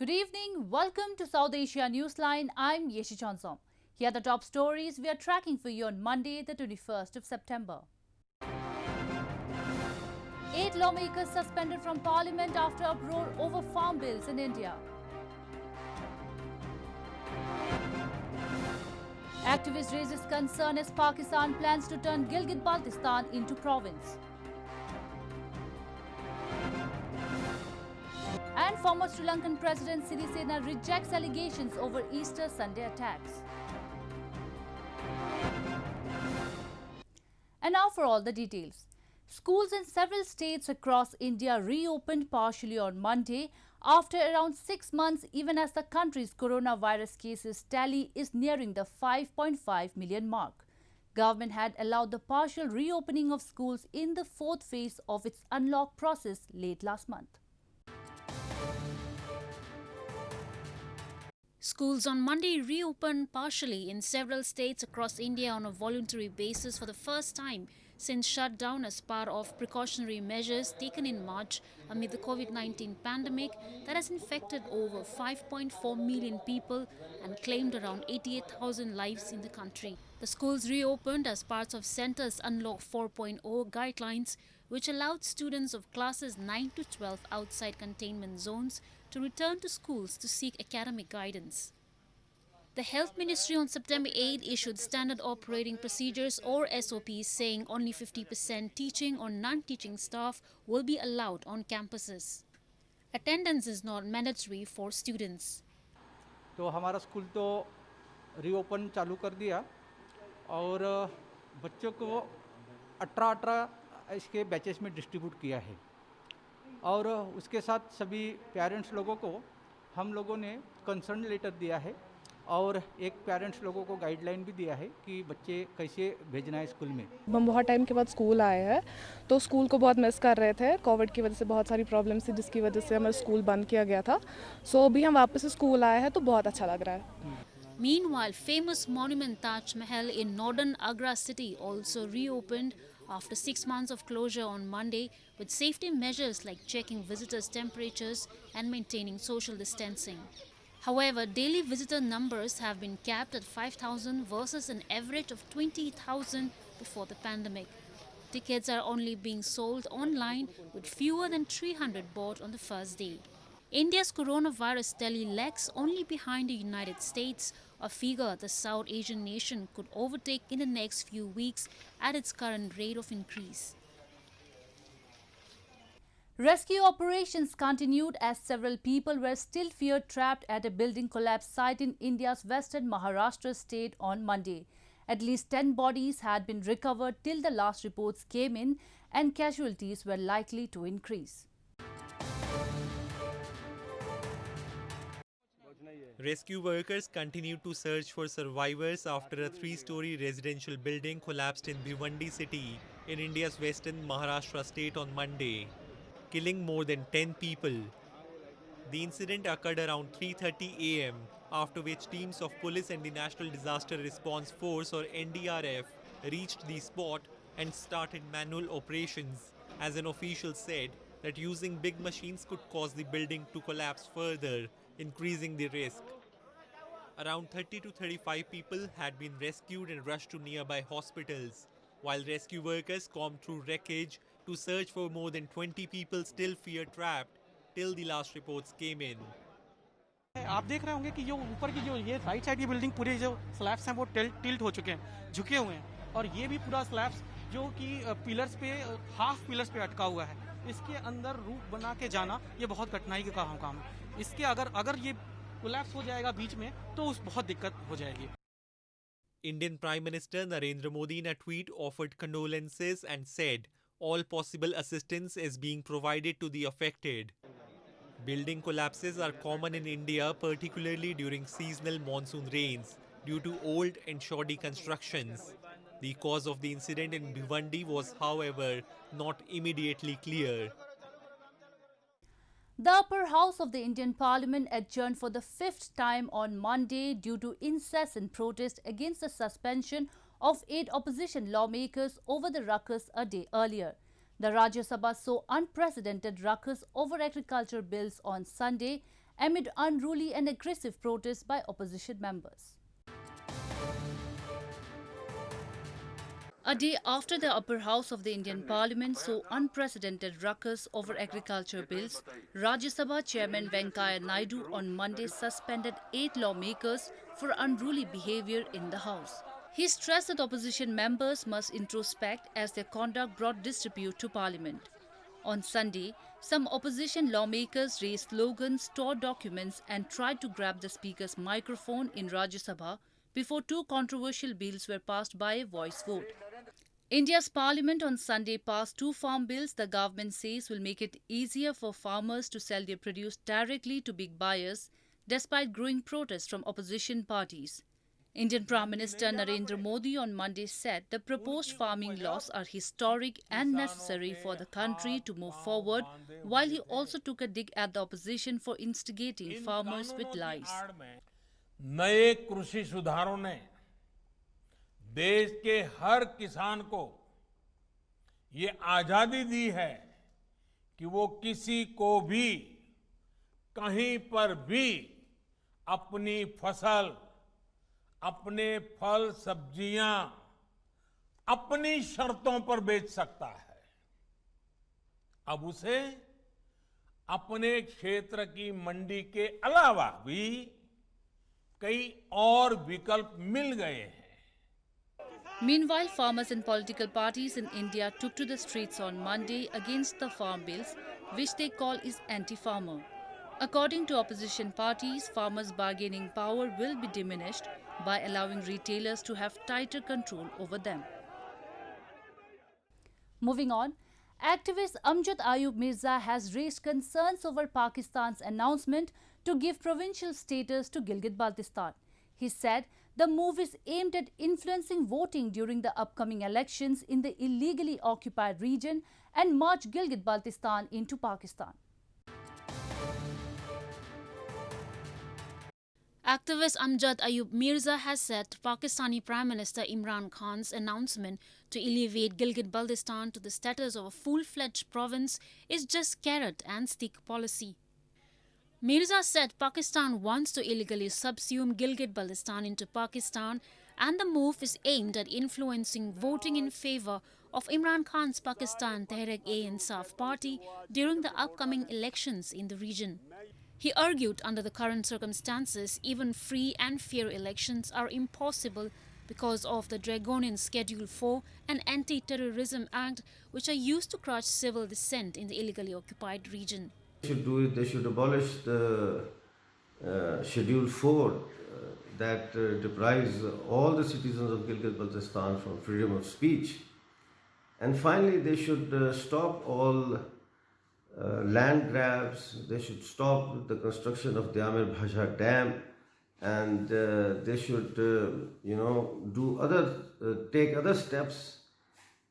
Good evening. Welcome to South Asia Newsline. I'm Yeshi Chonsom. Here are the top stories we are tracking for you on Monday, the 21st of September. 8 lawmakers suspended from Parliament after uproar over farm bills in India. Activist raises concern as Pakistan plans to turn Gilgit Baltistan into province. And former Sri Lankan President Sirisena rejects allegations over Easter Sunday attacks. And now for all the details. Schools in several states across India reopened partially on Monday after around 6 months, even as the country's coronavirus cases tally is nearing the 5.5 million mark. Government had allowed the partial reopening of schools in the fourth phase of its unlock process late last month. Schools on Monday reopened partially in several states across India on a voluntary basis for the first time since shutdown as part of precautionary measures taken in March amid the COVID-19 pandemic that has infected over 5.4 million people and claimed around 88,000 lives in the country. The schools reopened as parts of Centre's Unlock 4.0 guidelines, which allowed students of classes 9 to 12 outside containment zones to return to schools to seek academic guidance. The Health Ministry on September 8 issued standard operating procedures or SOPs saying only 50% teaching or non-teaching staff will be allowed on campuses. Attendance is not mandatory for students. तो हमारा school तो reopen चालू कर दिया और बच्चों को 18 इसके बैचेस में डिस्ट्रीब्यूट किया है और उसके साथ सभी पेरेंट्स लोगों को हम लोगों ने कंसर्न लेटर दिया है और एक पेरेंट्स लोगों को गाइडलाइन भी दिया है कि बच्चे कैसे भेजना है स्कूल में। हम बहुत टाइम के बाद स्कूल आए हैं तो स्कूल को बहुत मिस कर रहे थे। कोविड की वजह से बहुत सारी प्रॉब्लम्स थी जिसकी वजह से हमारा स्कूल बंद किया गया था। सो अभी हम वापस स्कूल आए हैं तो बहुत अच्छा लग रहा है। Meanwhile, famous monument Taj Mahal in northern Agra city also reopened after 6 months of closure on Monday with safety measures like checking visitors' temperatures and maintaining social distancing. However, daily visitor numbers have been capped at 5,000 versus an average of 20,000 before the pandemic. Tickets are only being sold online with fewer than 300 bought on the first day. India's coronavirus tally lags only behind the United States, a figure the South Asian nation could overtake in the next few weeks at its current rate of increase. Rescue operations continued as several people were still feared trapped at a building collapse site in India's western Maharashtra state on Monday. At least 10 bodies had been recovered till the last reports came in, and casualties were likely to increase. Rescue workers continued to search for survivors after a 3-story residential building collapsed in Bhiwandi city in India's western Maharashtra state on Monday, killing more than 10 people. The incident occurred around 3:30 a.m., after which teams of police and the National Disaster Response Force or NDRF reached the spot and started manual operations, as an official said that using big machines could cause the building to collapse further, increasing the risk. Around 30 to 35 people had been rescued and rushed to nearby hospitals, while rescue workers combed through wreckage to search for more than 20 people still feared trapped till the last reports came in. आप देख रहे होंगे कि जो ऊपर की जो ये राइट साइड की बिल्डिंग पूरे जो स्लैब्स हैं वो टिल्ट हो चुके हैं, झुके हुए हैं, और ये भी पूरा स्लैब्स जो कि पिलर्स पे हाफ पिलर्स पे अटका हुआ है, इसके अंदर रूफ बना के जाना ये बहुत कठिनाई का काम है। इसके अगर ये कोलैप्स हो जाएगा बीच में तो उस बहुत दिक्कत हो जाएगी। Indian Prime Minister Narendra Modi in a tweet offered condolences and said all possible assistance is being provided to the affected. Building collapses are common in India, particularly during seasonal monsoon rains, due to old and shoddy constructions. The cause of the incident in Bhiwandi was, however, not immediately clear. The upper house of the Indian Parliament adjourned for the 5th time on Monday due to incessant protest against the suspension of 8 opposition lawmakers over the ruckus a day earlier. The Rajya Sabha saw unprecedented ruckus over agriculture bills on Sunday amid unruly and aggressive protests by opposition members. A day after the upper house of the Indian Parliament saw unprecedented ruckus over agriculture bills, Rajya Sabha Chairman Venkaiah Naidu on Monday suspended 8 lawmakers for unruly behaviour in the House. He stressed that opposition members must introspect as their conduct brought disrepute to Parliament. On Sunday, some opposition lawmakers raised slogans, tore documents and tried to grab the Speaker's microphone in Rajya Sabha before 2 controversial bills were passed by a voice vote. India's Parliament on Sunday passed 2 farm bills the government says will make it easier for farmers to sell their produce directly to big buyers, despite growing protests from opposition parties. Indian Prime Minister Narendra Modi on Monday said the proposed farming laws are historic and necessary for the country to move forward, while he also took a dig at the opposition for instigating farmers with lies. नए कृषि सुधारों ने देश के हर किसान को ये आजादी दी है कि वो किसी को भी कहीं पर भी अपनी फसल, अपने फल सब्जियां अपनी शर्तों पर बेच सकता है। अब उसे अपने क्षेत्र की मंडी के अलावा भी कई और विकल्प मिल गए हैं। Meanwhile, farmers and political parties in India took to the streets on Monday against the farm bills, which they call is anti-farmer. According to opposition parties, farmers' bargaining power will be diminished by allowing retailers to have tighter control over them. Moving on, activist Amjad Ayub Mirza has raised concerns over Pakistan's announcement to give provincial status to Gilgit Baltistan. He said the move is aimed at influencing voting during the upcoming elections in the illegally occupied region and merge Gilgit Baltistan into Pakistan. Activist Amjad Ayub Mirza has said Pakistani Prime Minister Imran Khan's announcement to elevate Gilgit Baltistan to the status of a full-fledged province is just carrot and stick policy. Mirza said Pakistan wants to illegally subsume Gilgit Baltistan into Pakistan and the move is aimed at influencing voting in favour of Imran Khan's Pakistan Tehreek-e-Insaf party during the upcoming elections in the region. He argued under the current circumstances, even free and fair elections are impossible because of the draconian Schedule 4 and Anti-Terrorism Act, which are used to crush civil dissent in the illegally occupied region. They should abolish the Schedule 4 that deprives all the citizens of Gilgit-Baltistan from freedom of speech. And finally, they should stop all land grabs. They should stop the construction of the Amir Bhasha Dam, and they should, take other steps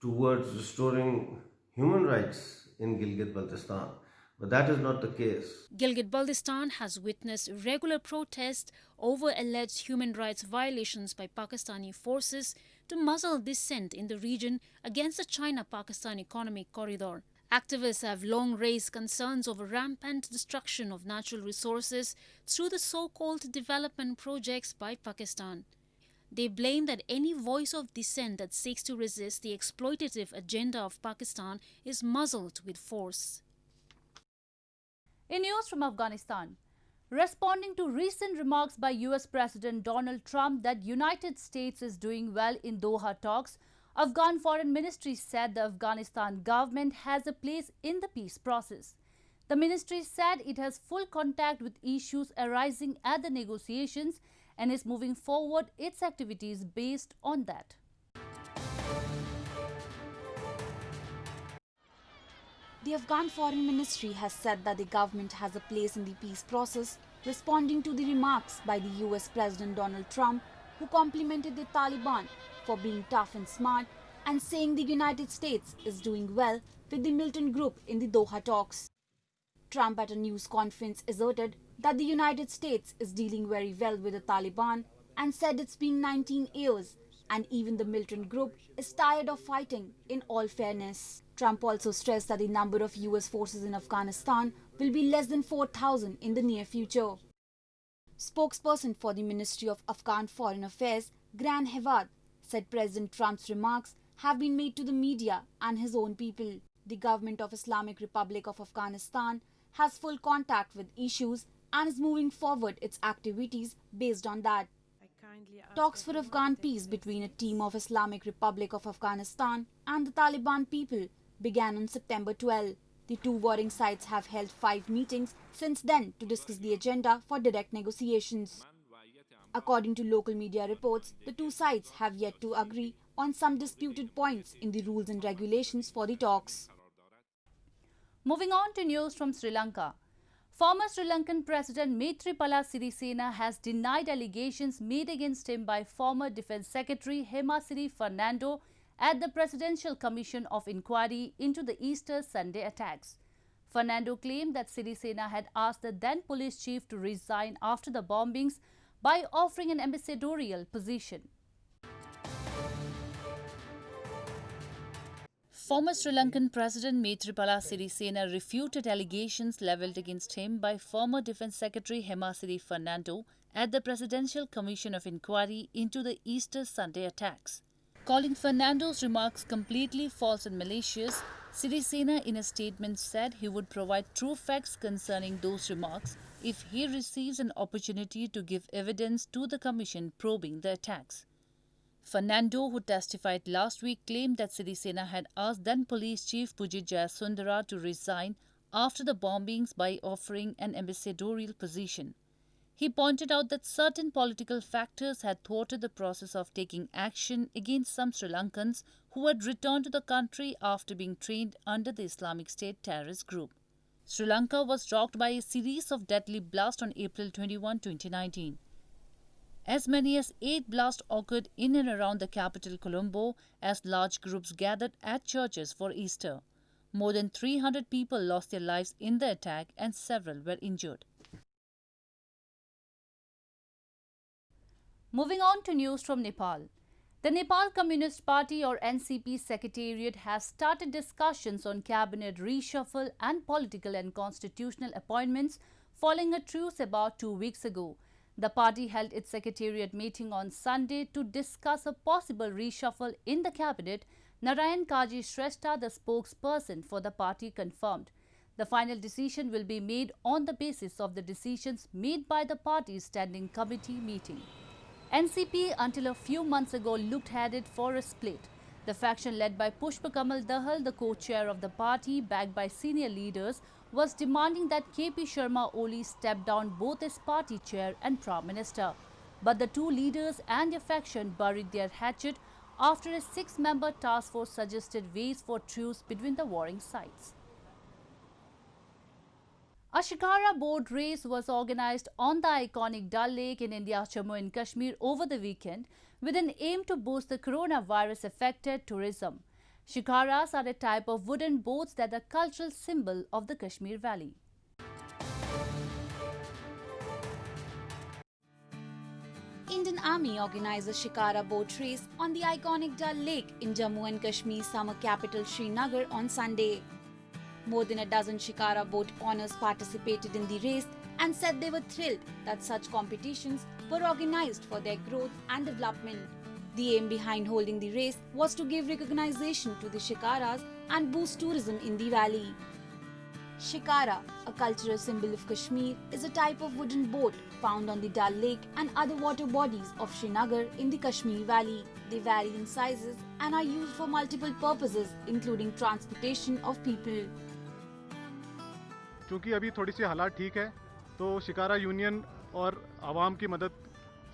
towards restoring human rights in Gilgit-Baltistan. But that is not the case. Gilgit-Baltistan has witnessed regular protests over alleged human rights violations by Pakistani forces to muzzle dissent in the region against the China-Pakistan economic corridor. Activists have long raised concerns over rampant destruction of natural resources through the so-called development projects by Pakistan. They blame that any voice of dissent that seeks to resist the exploitative agenda of Pakistan is muzzled with force. In news from Afghanistan, responding to recent remarks by U.S. President Donald Trump that United States is doing well in Doha talks, Afghan Foreign Ministry said the Afghanistan government has a place in the peace process. The ministry said it has full contact with issues arising at the negotiations and is moving forward its activities based on that. The Afghan Foreign Ministry has said that the government has a place in the peace process, responding to the remarks by the U.S. President Donald Trump, who complimented the Taliban for being tough and smart and saying the United States is doing well with the militant group in the Doha talks. Trump at a news conference asserted that the United States is dealing very well with the Taliban and said it's been 19 years and even the militant group is tired of fighting in all fairness. Trump also stressed that the number of U.S. forces in Afghanistan will be less than 4,000 in the near future. Spokesperson for the Ministry of Afghan Foreign Affairs, Gran Hevad, said President Trump's remarks have been made to the media and his own people. The government of Islamic Republic of Afghanistan has full contact with issues and is moving forward its activities based on that. Talks for Afghan peace between a team of Islamic Republic of Afghanistan and the Taliban people began on September 12. The two warring sides have held 5 meetings since then to discuss the agenda for direct negotiations. According to local media reports, the two sides have yet to agree on some disputed points in the rules and regulations for the talks. Moving on to news from Sri Lanka. Former Sri Lankan President Maithripala Sirisena has denied allegations made against him by former Defence Secretary Hemasiri Fernando at the Presidential Commission of Inquiry into the Easter Sunday attacks. Fernando claimed that Sirisena had asked the then police chief to resign after the bombings by offering an ambassadorial position. Former Sri Lankan President Maithripala Sirisena refuted allegations levelled against him by former Defence Secretary Hemasiri Fernando at the Presidential Commission of Inquiry into the Easter Sunday attacks. Calling Fernando's remarks completely false and malicious, Sirisena in a statement said he would provide true facts concerning those remarks if he receives an opportunity to give evidence to the commission probing the attacks. Fernando, who testified last week, claimed that Sirisena had asked then Police Chief Pujit Jayasundara to resign after the bombings by offering an ambassadorial position. He pointed out that certain political factors had thwarted the process of taking action against some Sri Lankans who had returned to the country after being trained under the Islamic State terrorist group. Sri Lanka was rocked by a series of deadly blasts on April 21, 2019. As many as 8 blasts occurred in and around the capital Colombo as large groups gathered at churches for Easter. More than 300 people lost their lives in the attack and several were injured. Moving on to news from Nepal. The Nepal Communist Party or NCP Secretariat has started discussions on cabinet reshuffle and political and constitutional appointments following a truce about 2 weeks ago. The party held its secretariat meeting on Sunday to discuss a possible reshuffle in the cabinet. Narayan Kaji Shrestha, the spokesperson for the party, confirmed. The final decision will be made on the basis of the decisions made by the party's standing committee meeting. NCP until a few months ago looked headed for a split. The faction led by Pushpa Kamal Dahal, the co-chair of the party, backed by senior leaders, was demanding that KP Sharma Oli step down both as party chair and prime minister. But the two leaders and their faction buried their hatchet after a 6-member task force suggested ways for truce between the warring sides. A Shikara boat race was organized on the iconic Dal Lake in India's Jammu and Kashmir over the weekend with an aim to boost the coronavirus-affected tourism. Shikaras are a type of wooden boats that are a cultural symbol of the Kashmir Valley. Indian Army organized a Shikara boat race on the iconic Dal Lake in Jammu and Kashmir's summer capital Srinagar on Sunday. More than a dozen Shikara boat owners participated in the race and said they were thrilled that such competitions were organized for their growth and development. The aim behind holding the race was to give recognition to the Shikaras and boost tourism in the valley. Shikara, a cultural symbol of Kashmir, is a type of wooden boat found on the Dal Lake and other water bodies of Srinagar in the Kashmir Valley. They vary in sizes and are used for multiple purposes, including transportation of people. चूँकि अभी थोड़ी सी हालात ठीक है, तो shikara union और आवाम की मदद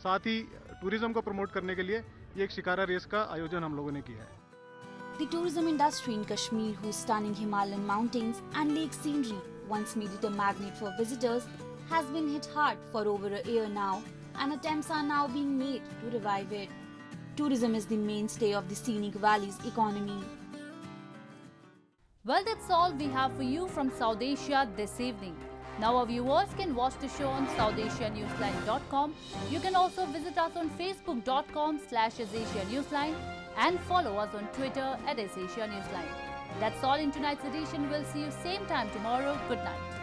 साथ ही टूरिज्म को प्रमोट करने के लिए ये एक शिकारा रेस का आयोजन हम लोगों ने किया है. The tourism industry in Kashmir, whose stunning Himalayan mountains and lake scenery once made it a magnet for visitors, has been hit hard for over a year now, and attempts are now being made to revive it. Tourism is the mainstay of the scenic valley's economy. Well, that's all we have for you from South Asia this evening. Now our viewers can watch the show on SouthAsiaNewsline.com. You can also visit us on Facebook.com/AsAsiaNewsline and follow us on Twitter @AsAsiaNewsline. That's all in tonight's edition. We'll see you same time tomorrow. Good night.